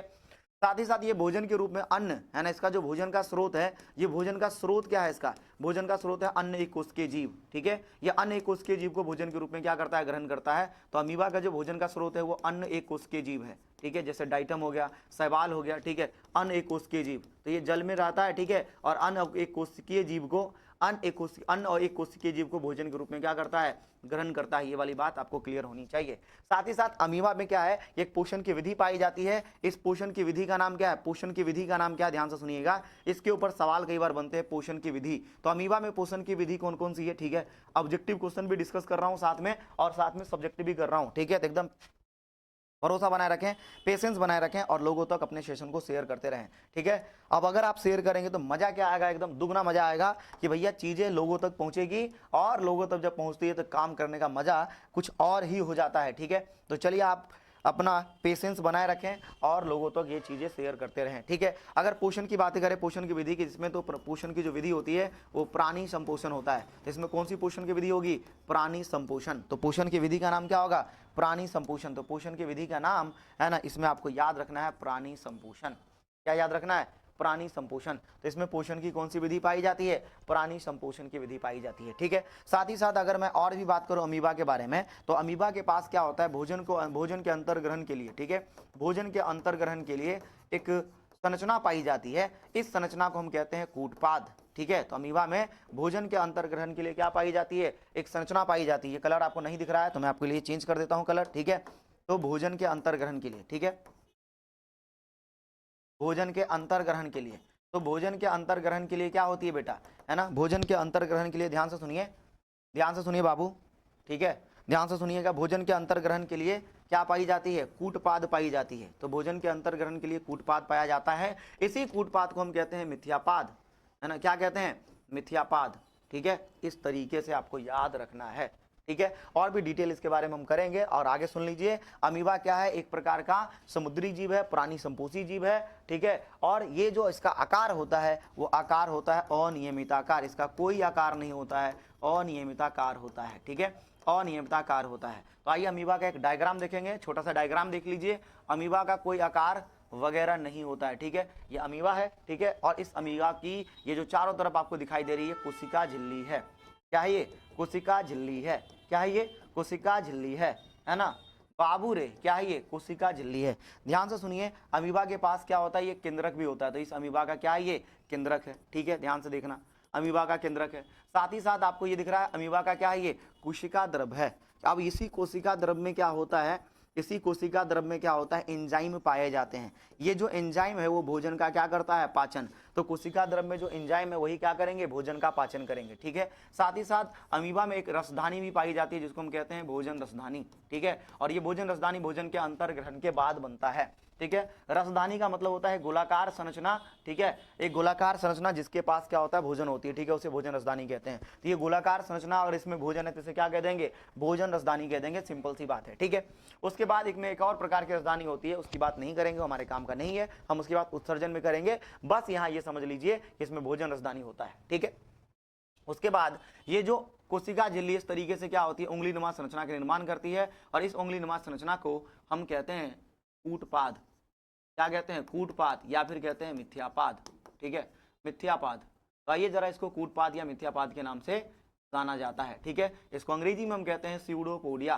A: साथ ही साथ ये भोजन के रूप में अन्न है ना, इसका जो भोजन का स्रोत है, ये भोजन का स्रोत क्या है, इसका भोजन का स्रोत है अन्न एक कोशिकीय जीव। ठीक है, ये अन्न एक कोशिकीय जीव को भोजन के रूप में क्या करता है, ग्रहण करता है। तो अमीबा का जो भोजन का स्रोत है वो अन्न एक कोशिकीय जीव है। ठीक है, जैसे डाइटम हो गया, शैवाल हो गया, ठीक है, अन्न एक कोशिकीय जीव, तो ये जल में रहता है। ठीक है, और अन्न एक कोशिकीय जीव को अन्न और एक कोशिकीय जीव को भोजन के रूप में क्या करता है, ग्रहण करता है। ये वाली बात आपको क्लियर होनी चाहिए। साथ ही साथ अमीबा में क्या है, एक पोषण की विधि पाई जाती है। इस पोषण की विधि का नाम क्या है, पोषण की विधि का नाम क्या है, ध्यान से सुनिएगा, इसके ऊपर सवाल कई बार बनते हैं, पोषण की विधि। तो अमीबा में पोषण की विधि कौन कौन सी है, ठीक है, ऑब्जेक्टिव क्वेश्चन भी डिस्कस कर रहा हूं साथ में, और साथ में सब्जेक्टिव भी कर रहा हूं। ठीक है, तो एकदम भरोसा बनाए रखें, पेशेंस बनाए रखें और लोगों तक अपने सेशन को शेयर करते रहें। ठीक है, अब अगर आप शेयर करेंगे तो मजा क्या आएगा, एकदम दुगना मजा आएगा कि भैया चीजें लोगों तक पहुंचेगी, और लोगों तक जब पहुंचती है तो काम करने का मजा कुछ और ही हो जाता है। ठीक है, तो चलिए आप अपना पेशेंस बनाए रखें और लोगों तक ये चीज़ें शेयर करते रहें। ठीक है, अगर पोषण की बातें करें, पोषण की विधि की, इसमें तो पोषण की जो विधि होती है वो प्राणी संपोषण होता है। तो इसमें कौन सी पोषण की विधि होगी, प्राणी संपोषण। तो पोषण की विधि का नाम क्या होगा, प्राणी संपोषण। तो पोषण की विधि का नाम है ना, इसमें आपको याद रखना है प्राणी संपोषण। क्या याद रखना है, प्राणी संपोषण। तो इसमें पोषण की कौन सी विधि पाई जाती है, प्राणी संपोषण की विधि पाई जाती है। ठीक है, साथ ही साथ अगर मैं और भी बात करूं अमीबा के बारे में, तो अमीबा के पास क्या होता है, भोजन के अंतर्ग्रहण के लिए, ठीक है, भोजन के अंतर्ग्रहण के लिए एक संरचना पाई जाती है। इस संरचना को हम कहते हैं कूटपाद। ठीक है, तो अमीबा में भोजन के अंतर्ग्रहण के लिए क्या पाई जाती है, एक संरचना पाई जाती है। कलर आपको नहीं दिख रहा है तो मैं आपके लिए चेंज कर देता हूं कलर। ठीक है, तो भोजन के अंतर्ग्रहण के लिए, ठीक है, भोजन के अंतर्ग्रहण के लिए, तो भोजन के अंतर्ग्रहण के लिए क्या होती है बेटा, है ना, भोजन के अंतर्ग्रहण के लिए ध्यान से सुनिए, ध्यान से सुनिए बाबू, ठीक है, ध्यान से सुनिएगा। भोजन के अंतर्ग्रहण के लिए क्या पाई जाती है, कूटपाद पाई जाती है। तो भोजन के अंतर्ग्रहण के लिए कूटपाद पाया जाता है, इसी कूटपाद को हम कहते हैं मिथ्यापाद, है ना, क्या कहते हैं, मिथ्यापाद। ठीक है, इस तरीके से आपको याद रखना है। ठीक है, और भी डिटेल इसके बारे में हम करेंगे। और आगे सुन लीजिए, अमीबा क्या है, एक प्रकार का समुद्री जीव है, प्राणी संपोषी जीव है। ठीक है, और ये जो इसका आकार होता है वो आकार होता है अनियमिताकार, इसका कोई आकार नहीं होता है, अनियमिताकार होता है। ठीक है, अनियमिताकार होता है। तो आइए अमीबा का एक डायग्राम देखेंगे, छोटा सा डायग्राम देख लीजिए। अमीबा का कोई आकार वगैरह नहीं होता है। ठीक है, ये अमीबा है। ठीक है, और इस अमीबा की ये जो चारों तरफ आपको दिखाई दे रही है कोशिका झिल्ली है। क्या है ये, कोशिका झिल्ली है। क्या है ये, कोशिका झिल्ली है ना बाबू रे, क्या है ये, कोशिका झिल्ली है। ध्यान से सुनिए, अमीबा के पास क्या होता है, ये केंद्रक भी होता है। तो इस अमीबा का क्या है, ये केंद्रक है। ठीक है, ध्यान से देखना, अमीबा का केंद्रक है। साथ ही साथ आपको ये दिख रहा है अमीबा का क्या है, ये कोशिका द्रव है। अब इसी कोशिका द्रव में क्या होता है, इसी कोशिका द्रव में क्या होता है, एंजाइम पाए जाते हैं। ये जो एंजाइम है वो भोजन का क्या करता है, पाचन। तो कोशिका द्रव में जो एंजाइम है वही क्या करेंगे, भोजन का पाचन करेंगे। ठीक है, साथ ही साथ अमीबा में एक रसधानी भी पाई जाती है जिसको हम कहते हैं भोजन रसधानी। ठीक है, और ये भोजन रसधानी भोजन के अंतर्ग्रहण के बाद बनता है। ठीक है, रसधानी का मतलब होता है गोलाकार संरचना। ठीक है, एक गोलाकार संरचना जिसके पास क्या होता है, भोजन होती है। ठीक है, उसे भोजन रसधानी कहते हैं। तो ये गोलाकार संरचना और इसमें भोजन है तो इसे क्या कह देंगे, भोजन रसधानी कह देंगे। सिंपल सी बात है। ठीक है, उसके बाद एक और प्रकार की रसधानी होती है, उसकी बात नहीं करेंगे, हमारे काम का नहीं है, हम उसकी बात उत्सर्जन में करेंगे। बस यहाँ ये समझ लीजिए कि इसमें भोजन रसधानी होता है। ठीक है, उसके बाद ये जो कोशिका झिल्ली इस तरीके से क्या होती है, उंगलीनुमा संरचना का निर्माण करती है, और इस उंगलीनुमा संरचना को हम कहते हैं कूटपाद। क्या कहते हैं, कूटपाद, या फिर कहते हैं मिथ्यापाद। ठीक है, मिथ्यापाद। तो आइए जरा इसको कूटपाद या मिथ्यापाद के नाम से जाना जाता है। ठीक है, इसको अंग्रेजी में हम कहते हैं स्यूडोपोडिया।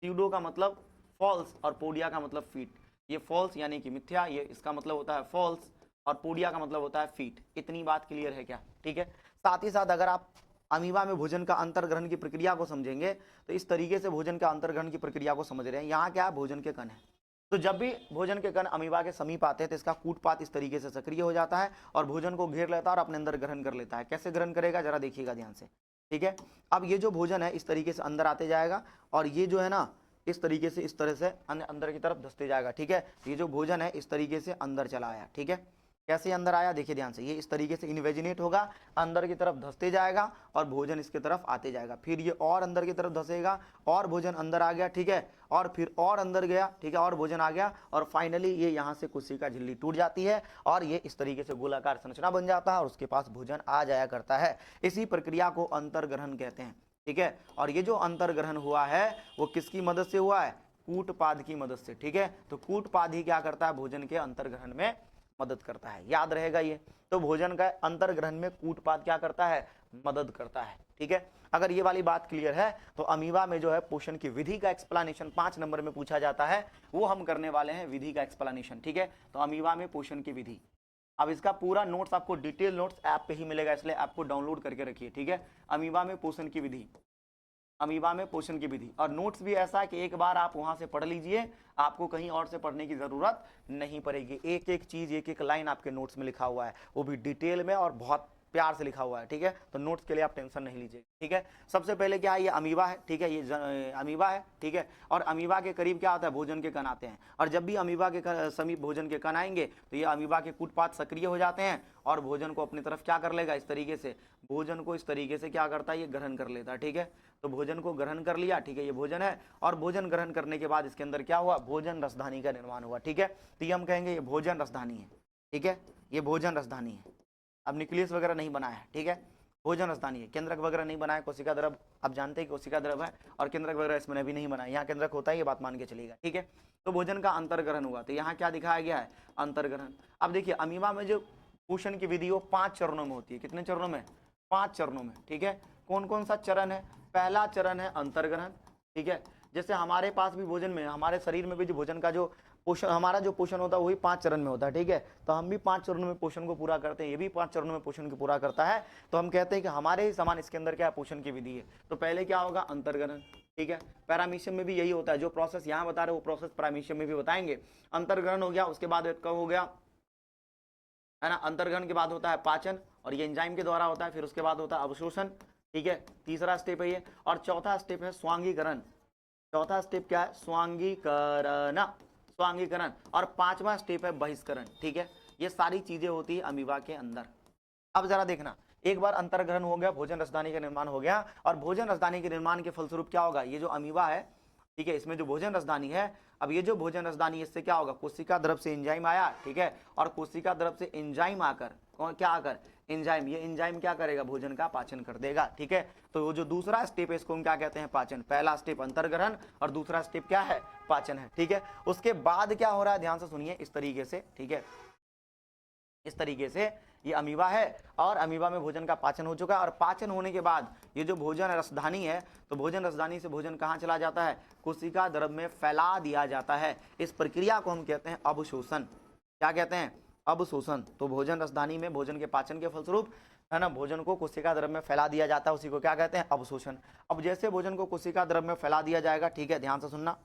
A: स्यूडो का मतलब फॉल्स और पोडिया का मतलब फीट। ये फॉल्स यानी कि मिथ्या, ये इसका मतलब होता है फॉल्स, और पोडिया का मतलब होता है फीट। इतनी बात क्लियर है क्या। ठीक है, साथ ही साथ अगर आप अमीबा में भोजन का अंतर्ग्रहण की प्रक्रिया को समझेंगे तो इस तरीके से भोजन का अंतर्ग्रहण की प्रक्रिया को समझ रहे हैं। यहाँ क्या है, भोजन के कण है। तो जब भी भोजन के कण अमीबा के समीप आते हैं तो इसका कूटपाद इस तरीके से सक्रिय हो जाता है और भोजन को घेर लेता है और अपने अंदर ग्रहण कर लेता है। कैसे ग्रहण करेगा जरा देखिएगा ध्यान से। ठीक है, अब ये जो भोजन है इस तरीके से अंदर आते जाएगा, और ये जो है ना इस तरीके से इस तरह से अंदर की तरफ धंसते जाएगा। ठीक है, ये जो भोजन है इस तरीके से अंदर चला आया। ठीक है, कैसे अंदर आया देखिए ध्यान से, ये इस तरीके से इन्वेजिनेट होगा, अंदर की तरफ धंसते जाएगा और भोजन इसके तरफ आते जाएगा। फिर ये और अंदर की तरफ धंसेगा और भोजन अंदर आ गया। ठीक है, और फिर और अंदर गया। ठीक है, और भोजन आ गया, और फाइनली ये यहाँ से कोशिका झिल्ली टूट जाती है और ये इस तरीके से गोलाकार संरचना बन जाता है और उसके पास भोजन आ जाया करता है। इसी प्रक्रिया को अंतर्ग्रहण कहते हैं। ठीक है, और ये जो अंतर्ग्रहण हुआ है वो किसकी मदद से हुआ है, कूटपाद की मदद से। ठीक है, तो कूटपाद ही क्या करता है, भोजन के अंतर्ग्रहण में मदद करता है। याद रहेगा ये। तो भोजन का अंतर्ग्रहण में कूटपाद क्या करता है, मदद करता है। ठीक है, अगर ये वाली बात क्लियर है तो अमीबा में जो है पोषण की विधि का एक्सप्लेनेशन 5 नंबर में पूछा जाता है, वो हम करने वाले हैं, विधि का एक्सप्लेनेशन। ठीक है, तो अमीबा में पोषण की विधि। अब इसका पूरा नोट्स आपको डिटेल नोट्स ऐप पे ही मिलेगा, इसलिए ऐप को डाउनलोड करके रखिए। ठीक है, अमीबा में पोषण की विधि, अमीबा में पोषण की विधि। और नोट्स भी ऐसा है कि एक बार आप वहां से पढ़ लीजिए, आपको कहीं और से पढ़ने की जरूरत नहीं पड़ेगी। एक एक चीज, एक एक लाइन आपके नोट्स में लिखा हुआ है, वो भी डिटेल में और बहुत प्यार से लिखा हुआ है। ठीक है, तो नोट्स के लिए आप टेंशन नहीं लीजिए। ठीक है, सबसे पहले क्या है, ये अमीबा है। ठीक है, ये अमीबा है। ठीक है, और अमीबा के करीब क्या होता है, भोजन के कण आते हैं, और जब भी अमीबा के समीप भोजन के कण आएंगे तो ये अमीबा के कूटपाद सक्रिय हो जाते हैं और भोजन को अपनी तरफ क्या कर लेगा, इस तरीके से भोजन को इस तरीके से क्या करता है, ये ग्रहण कर लेता है। ठीक है, तो भोजन को ग्रहण कर लिया। ठीक है, ये भोजन है, और भोजन ग्रहण करने के बाद इसके अंदर क्या हुआ, भोजन रसधानी का निर्माण हुआ। ठीक है, तो ये हम कहेंगे ये भोजन रसधानी है। ठीक है, ये भोजन रसधानी है। अब न्यूक्लियस वगैरह नहीं बनाया है। ठीक है, भोजन रसधानी है, केंद्रक वगैरह नहीं बनाया। कोशिका द्रव आप जानते हैं कोशिका द्रव है, और केंद्रक वगैरह इसमें अभी नहीं बनाया, यहाँ केंद्रक होता है, ये बात मान के चलिएगा। ठीक है, तो भोजन का अंतर्ग्रहण हुआ, तो यहाँ क्या दिखाया गया है, अंतर्ग्रहण। अब देखिए अमीबा में जो पोषण की विधि वो 5 चरणों में होती है। कितने चरणों में, 5 चरणों में। ठीक है, कौन कौन सा चरण है, पहला चरण है अंतर्ग्रहण। ठीक है, जैसे हमारे पास भी भोजन में, हमारे शरीर में भी जो भोजन का जो पोषण, हमारा जो पोषण होता है वही 5 चरण में होता है। ठीक है, तो हम भी 5 चरणों में पोषण को पूरा करते हैं, ये भी 5 चरणों में पोषण को पूरा करता है। तो हम कहते हैं कि हमारे ही समान इसके अंदर क्या है, पोषण की विधि है। तो पहले क्या होगा, अंतर्ग्रहण। ठीक है, पैरामीशियम में भी यही होता है, जो प्रोसेस यहाँ बता रहे वो प्रोसेस पैरामीशियम में भी बताएंगे। अंतर्ग्रहण हो गया, उसके बाद कब हो गया, है ना, अंतर्ग्रहण के बाद होता है पाचन, और ये एंजाइम के द्वारा होता है। फिर उसके बाद होता है अवशोषण। ठीक है, तीसरा स्टेप है ये, और चौथा स्टेप है स्वांगीकरण। चौथा स्टेप क्या है? स्वांगीकरण, स्वांगीकरण। और पांचवा स्टेप है बहिष्करण। ठीक है, ये सारी चीजें होती है अमीबा के अंदर। अब जरा देखना, एक बार अंतर्ग्रहण हो गया, भोजन रसदानी का निर्माण हो गया, और भोजन रसदानी के निर्माण के फलस्वरूप क्या होगा? ये जो अमीबा है, ठीक है, इसमें जो भोजन रसदानी है, अब ये जो भोजन रसदानी, इससे क्या होगा? कोशिका द्रव से एंजाइम आया, ठीक है, और कोशिका द्रव से एंजाइम आकर क्या आकर? एंजाइम, ये एंजाइम क्या करेगा? भोजन का पाचन कर देगा। ठीक है, तो वो जो दूसरा स्टेप है इसको हम क्या कहते हैं? पाचन। पहला स्टेप अंतर्ग्रहण और दूसरा स्टेप क्या है? पाचन है। ठीक है, उसके बाद क्या हो रहा है? ध्यान से सुनिए, इस तरीके से, ठीक है, इस तरीके से ये अमीबा है, और अमीबा में भोजन का पाचन हो चुका है, और पाचन होने के बाद ये जो भोजन रसधानी है, तो भोजन रसधानी से भोजन कहाँ चला जाता है? कोशिका द्रव में फैला दिया जाता है। इस प्रक्रिया को हम कहते हैं अवशोषण। क्या कहते हैं? अवशोषण। तो भोजन रसधानी में भोजन के पाचन के फलस्वरूप, है ना, भोजन को कोशिका द्रव में फैला दिया जाता है, उसी को क्या कहते हैं? अवशोषण। अब जैसे भोजन को कोशिका द्रव में फैला दिया जाएगा, ठीक है, ध्यान से सुनना,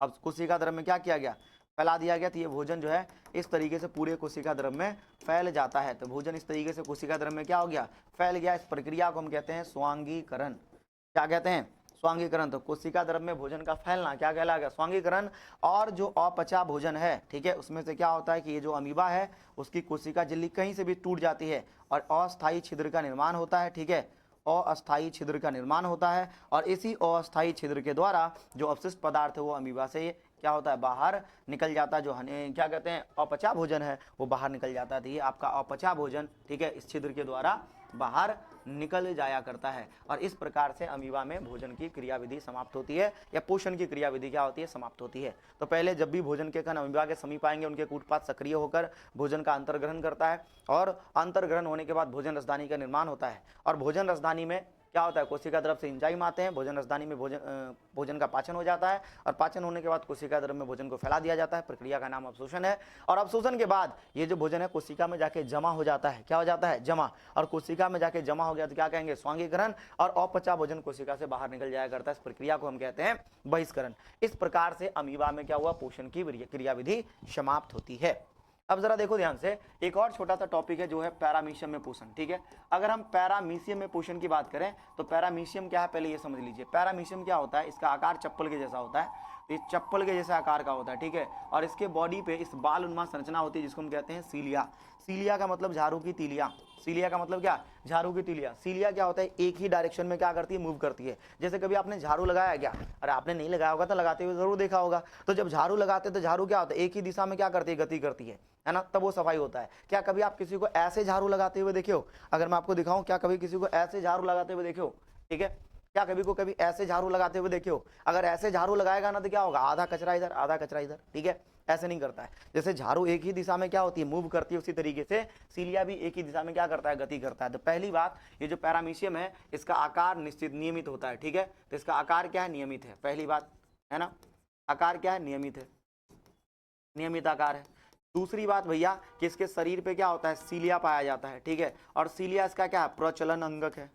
A: अब कोशिका द्रव में क्या किया गया? फैला दिया गया, तो ये भोजन जो है इस तरीके से पूरे कोशिका द्रव में फैल जाता है। तो भोजन इस तरीके से कोशिका द्रव में क्या हो गया? फैल गया। इस प्रक्रिया को हम कहते हैं स्वांगीकरण। क्या कहते हैं? स्वांगीकरण। तो कोशिका द्रव में भोजन का फैलना क्या कहलाएगा? स्वांगीकरण। और जो अपचा भोजन है, ठीक है, उसमें से क्या होता है कि ये जो अमीबा है उसकी कोशिका झिल्ली कहीं से भी टूट जाती है और अस्थायी छिद्र का निर्माण होता है। ठीक है, अस्थायी छिद्र का निर्माण होता है, और इसी अस्थायी छिद्र के द्वारा जो अवशिष्ट पदार्थ है वो अमीबा से क्या होता है? बाहर निकल जाता है। जो क्या कहते हैं? अपचा भोजन है वो बाहर निकल जाता है। तो ये आपका अपचा भोजन, ठीक है, इस छिद्र के द्वारा बाहर निकल जाया करता है, और इस प्रकार से अमीबा में भोजन की क्रियाविधि समाप्त होती है, या पोषण की क्रियाविधि क्या होती है? समाप्त होती है। तो पहले जब भी भोजन के कण अमीबा के समीप आएंगे, उनके कूटपाद सक्रिय होकर भोजन का अंतर्ग्रहण करता है, और अंतर्ग्रहण होने के बाद भोजन रसदानी का निर्माण होता है, और भोजन रसदानी में क्या होता है? कोशिका द्रव से एंजाइम आते हैं, भोजन रसदानी में भोजन का पाचन हो जाता है, और पाचन होने के बाद कोशिका द्रव में भोजन को फैला दिया जाता है। प्रक्रिया का नाम अवशोषण है। और अवशोषण के बाद ये जो भोजन है कोशिका में जाके जमा हो जाता है। क्या हो जाता है? जमा। और कोशिका में जाके जमा हो गया तो क्या कहेंगे? स्वांगीकरण। और अपचा भोजन कोशिका से बाहर निकल जाया करता है। इस प्रक्रिया को हम कहते हैं बहिष्करण। इस प्रकार से अमीबा में क्या हुआ? पोषण की क्रियाविधि समाप्त होती है। अब जरा देखो ध्यान से, एक और छोटा सा टॉपिक है जो है पैरामीशियम में पोषण। ठीक है, अगर हम पैरामीशियम में पोषण की बात करें तो पैरामीशियम क्या है पहले ये समझ लीजिए। पैरामीशियम क्या होता है? इसका आकार चप्पल के जैसा होता है, ये चप्पल के जैसा आकार का होता है। ठीक है, और इसके बॉडी पे इस बाल उन्माद संरचना होती है जिसको हम कहते हैं सीलिया। सीलिया का मतलब झाड़ू की तीलियां। सीलिया का मतलब क्या? झाड़ू की तीलियां। सीलिया क्या होता है? एक ही डायरेक्शन में क्या करती है? मूव करती है। जैसे कभी आपने झाड़ू लगाया क्या? अरे आपने नहीं लगाया होगा तो लगाते हुए जरूर देखा होगा। तो जब झाड़ू लगाते तो झाड़ू क्या होता है? एक ही दिशा में क्या करती है? गति करती है ना, तब वो सफाई होता है। क्या कभी आप किसी को ऐसे झाड़ू लगाते हुए देखे हो? अगर मैं आपको दिखाऊं, क्या कभी किसी को ऐसे झाड़ू लगाते हुए देखे हो? ठीक है, क्या कभी ऐसे झाड़ू लगाते हुए देखे हो? अगर ऐसे झाड़ू लगाएगा ना तो क्या होगा? आधा कचरा इधर आधा कचरा इधर। ठीक है, ऐसे नहीं करता है। जैसे झाड़ू एक ही दिशा में क्या होती है? मूव करती है, उसी तरीके से सीलिया भी एक ही दिशा में क्या करता है? गति करता है। तो पहली बात, ये जो पैरामीशियम है इसका आकार निश्चित नियमित होता है। ठीक है, तो इसका आकार क्या है? नियमित है। पहली बात है ना, आकार क्या है? नियमित है, नियमित आकार है। दूसरी बात भैया कि इसके शरीर पे क्या होता है? सीलिया पाया जाता है। ठीक है, और सीलिया इसका क्या है? प्रचलन अंगक है।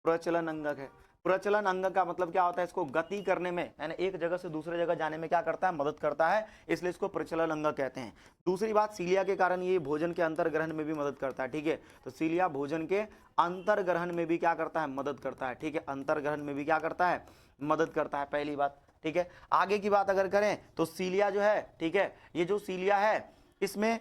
A: प्रचलन अंगक है। प्रचलन अंग का मतलब क्या होता है? इसको गति करने में, यानी एक जगह से दूसरे जगह जाने में क्या करता है? मदद करता है, इसलिए इसको प्रचलन अंग कहते हैं। दूसरी बात, सीलिया के कारण ये भोजन के अंतर्ग्रहण में भी मदद करता है। ठीक है, तो सीलिया भोजन के अंतर्ग्रहण में भी क्या करता है? मदद करता है। ठीक है, अंतर्ग्रहण में भी क्या करता है? मदद करता है, पहली बात। ठीक है, आगे की बात अगर करें तो सीलिया जो है, ठीक है, ये जो सीलिया है इसमें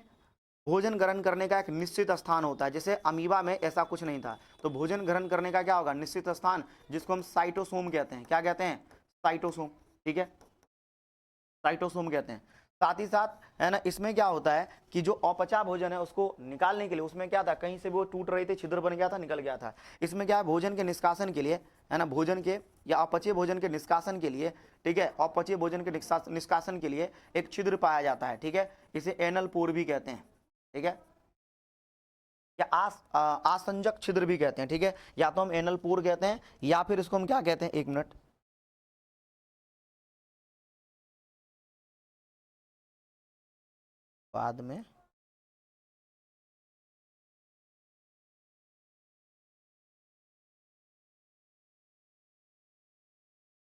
A: भोजन ग्रहण करने का एक निश्चित स्थान होता है। जैसे अमीबा में ऐसा कुछ नहीं था, तो भोजन ग्रहण करने का क्या होगा? निश्चित स्थान, जिसको हम साइटोसोम कहते हैं। क्या कहते हैं? साइटोसोम। ठीक है, साइटोसोम कहते हैं। साथ ही साथ है ना, इसमें क्या होता है कि जो अपचा भोजन है उसको निकालने के लिए, उसमें क्या था? कहीं से भी वो टूट रहे थे, छिद्र बन गया था, निकल गया था। इसमें क्या है? भोजन के निष्कासन के लिए, है ना, भोजन के या अपचे भोजन के निष्कासन के लिए, ठीक है, अपचे भोजन के निष्कासन के लिए एक छिद्र पाया जाता है। ठीक है, इसे एनल पोर भी कहते हैं। ठीक है, या आसंजक छिद्र भी कहते हैं। ठीक है, या तो हम एनल पोर कहते हैं या फिर इसको हम क्या कहते हैं? एक मिनट, बाद में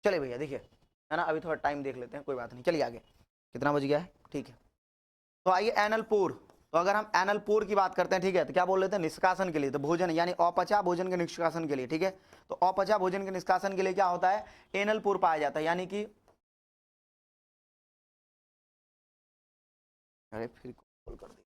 A: चले भैया, देखिए, है ना, अभी थोड़ा टाइम देख लेते हैं, कोई बात नहीं, चलिए आगे। कितना बज गया है? ठीक है, तो आइए एनल पोर। तो अगर हम एनल पोर की बात करते हैं, ठीक है, तो क्या बोल रहे थे, निष्कासन के लिए, तो भोजन यानी अपचा भोजन के निष्कासन के लिए, ठीक है, तो अपचा भोजन के निष्कासन के लिए क्या होता है, एनल पोर पाया जाता है, यानी कि अरे फिर कॉल कर दी।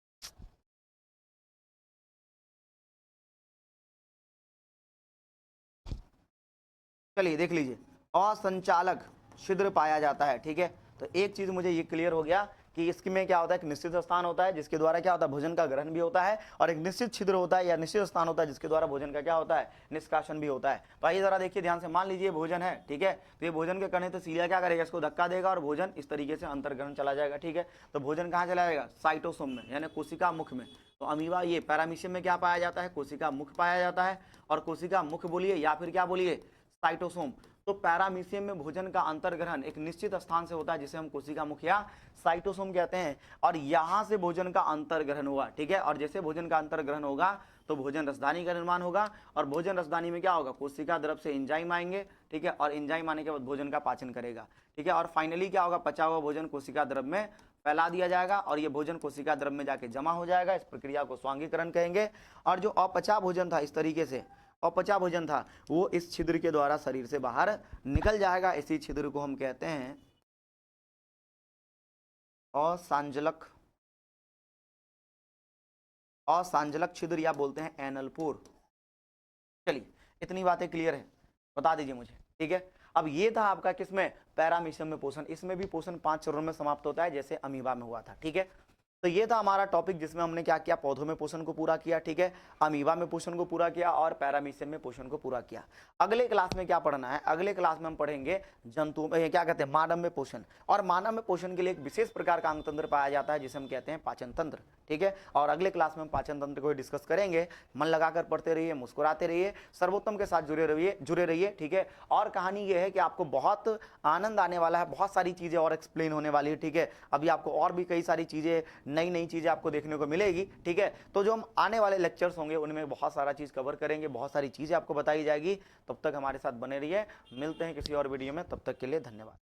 A: चलिए देख लीजिए, असंचालक छिद्र पाया जाता है, ठीक है, तो एक चीज मुझे ये क्लियर हो गया कि इसमें क्या होता है, एक निश्चित स्थान होता है जिसके द्वारा क्या होता है, भोजन का ग्रहण भी होता है, और एक निश्चित छिद्र होता है या निश्चित स्थान होता है जिसके द्वारा भोजन का क्या होता है, निष्कासन भी होता है। तो आइए जरा देखिए ध्यान से, मान लीजिए भोजन है, ठीक है, तो ये भोजन के करने तो सीलिया क्या करेगा, इसको धक्का देगा और भोजन इस तरीके से अंतर्ग्रहण चला जाएगा, ठीक है, तो भोजन कहाँ चला जाएगा, साइटोसोम में, यानी कोशिका मुख में। तो अमीबा ये पैरामीशियम में क्या पाया जाता है, कोशिका मुख पाया जाता है, और कोशिका मुख बोलिए या फिर क्या बोलिए, साइटोसोम। तो पैरामीशियम में भोजन का अंतर्ग्रहण एक निश्चित स्थान से होता है जिसे हम कोशिका मुख या साइटोसोम कहते हैं, और यहां से भोजन का अंतर्ग्रहण हुआ, ठीक है, और जैसे भोजन का अंतर्ग्रहण होगा तो भोजन रसदानी का निर्माण होगा, और भोजन रसदानी में क्या होगा, कोशिका द्रव से एंजाइम आएंगे, ठीक है, और एंजाइम आने के बाद भोजन का पाचन करेगा, ठीक है, और फाइनली क्या होगा, पचा हुआ भोजन कोशिका द्रव में फैला दिया जाएगा, और ये भोजन कोशिका द्रव में जाके जमा हो जाएगा, इस प्रक्रिया को स्वांगीकरण कहेंगे। और जो अपचा भोजन था इस तरीके से अपचा भोजन था, वो इस छिद्र के द्वारा शरीर से बाहर निकल जाएगा, इसी छिद्र को हम कहते हैं असांजलक असांजलक छिद्र या बोलते हैं एनल पोर। चलिए इतनी बातें क्लियर है, बता दीजिए मुझे, ठीक है। अब ये था आपका किसमें, पैरामीशियम में पोषण, इसमें भी पोषण 5 चरणों में समाप्त होता है जैसे अमीबा में हुआ था, ठीक है। तो ये था हमारा टॉपिक जिसमें हमने क्या किया, पौधों में पोषण को पूरा किया, ठीक है, अमीबा में पोषण को पूरा किया और पैरामीशियम में पोषण को पूरा किया। अगले क्लास में क्या पढ़ना है, अगले क्लास में हम पढ़ेंगे जंतु क्या कहते हैं, मानव में पोषण, और मानव में पोषण के लिए एक विशेष प्रकार का अंग तंत्र पाया जाता है जिसे हम कहते हैं पाचन तंत्र, ठीक है, और अगले क्लास में हम पाचन तंत्र को डिस्कस करेंगे। मन लगाकर पढ़ते रहिए, मुस्कुराते रहिए, सर्वोत्तम के साथ जुड़े रहिए, ठीक है। और कहानी ये है कि आपको बहुत आनंद आने वाला है, बहुत सारी चीजें और एक्सप्लेन होने वाली है, ठीक है, अभी आपको और भी कई सारी चीजें, नई नई चीजें आपको देखने को मिलेगी, ठीक है। तो जो हम आने वाले लेक्चर्स होंगे उनमें बहुत सारा चीज कवर करेंगे, बहुत सारी चीजें आपको बताई जाएगी। तब तक हमारे साथ बने रहिए, मिलते हैं किसी और वीडियो में, तब तक के लिए धन्यवाद।